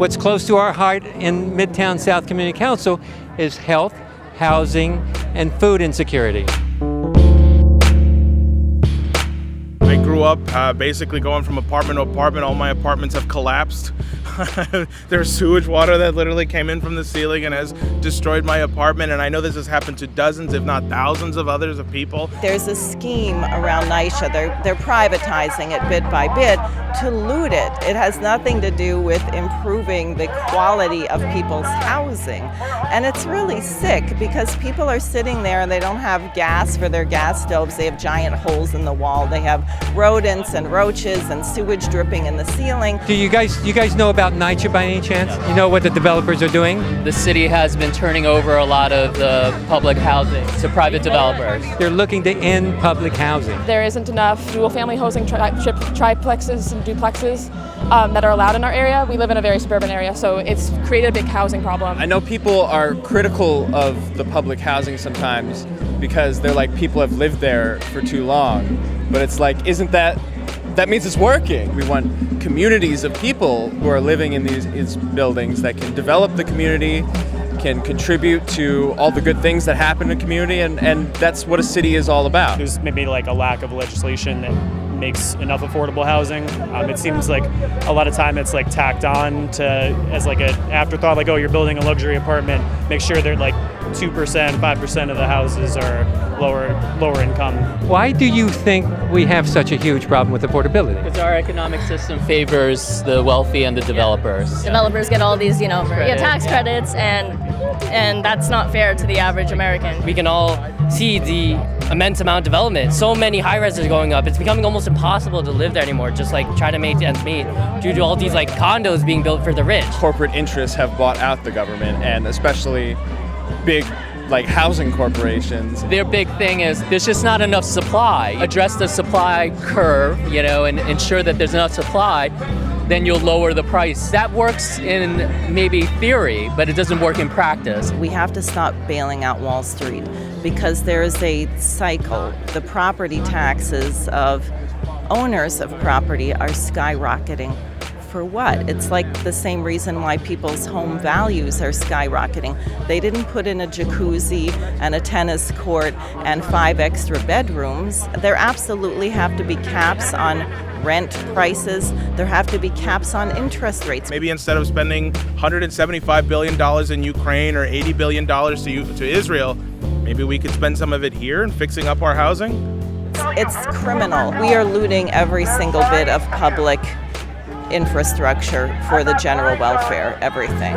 what's close to our heart in Midtown South Community Council is health, housing, and food insecurity. I grew up basically going from apartment to apartment. All my apartments have collapsed. There's sewage water that literally came in from the ceiling and has destroyed my apartment. And I know this has happened to dozens, if not thousands of others of people. There's a scheme around NYCHA. They're privatizing it bit by bit to loot it. It has nothing to do with improving the quality of people's housing. And it's really sick because people are sitting there and they don't have gas for their gas stoves. They have giant holes in the wall. They have rodents and roaches and sewage dripping in the ceiling. Do you guys know about NYCHA by any chance? You know what the developers are doing? The city has been turning over a lot of the public housing to private developers. They're looking to end public housing. There isn't enough dual-family housing triplexes and duplexes that are allowed in our area. We live in a very suburban area, so it's created a big housing problem. I know people are critical of the public housing sometimes because they're like, people have lived there for too long. But it's like, that means it's working. We want communities of people who are living in these buildings that can develop the community, can contribute to all the good things that happen in a community, and that's what a city is all about. There's maybe like a lack of legislation that makes enough affordable housing. It seems like a lot of time it's like tacked on to as like an afterthought, like, oh, you're building a luxury apartment, make sure they're like 2%, 5% of the houses are lower income. Why do you think we have such a huge problem with affordability? Because our economic system favors the wealthy and the developers. Developers get all these, tax credits, and that's not fair to the average American. We can all see the immense amount of development. So many high-rises are going up. It's becoming almost impossible to live there anymore, just like try to make ends meet due to all these like condos being built for the rich. Corporate interests have bought out the government, and especially big like housing corporations. Their big thing is there's just not enough supply. Address the supply curve, and ensure that there's enough supply, then you'll lower the price. That works in maybe theory, but it doesn't work in practice. We have to stop bailing out Wall Street because there is a cycle. The property taxes of owners of property are skyrocketing. For what? It's like the same reason why people's home values are skyrocketing. They didn't put in a jacuzzi and a tennis court and 5 extra bedrooms. There absolutely have to be caps on rent prices. There have to be caps on interest rates. Maybe instead of spending $175 billion in Ukraine or $80 billion to Israel, maybe we could spend some of it here and fixing up our housing? It's criminal. We are looting every single bit of public infrastructure for the general welfare, everything.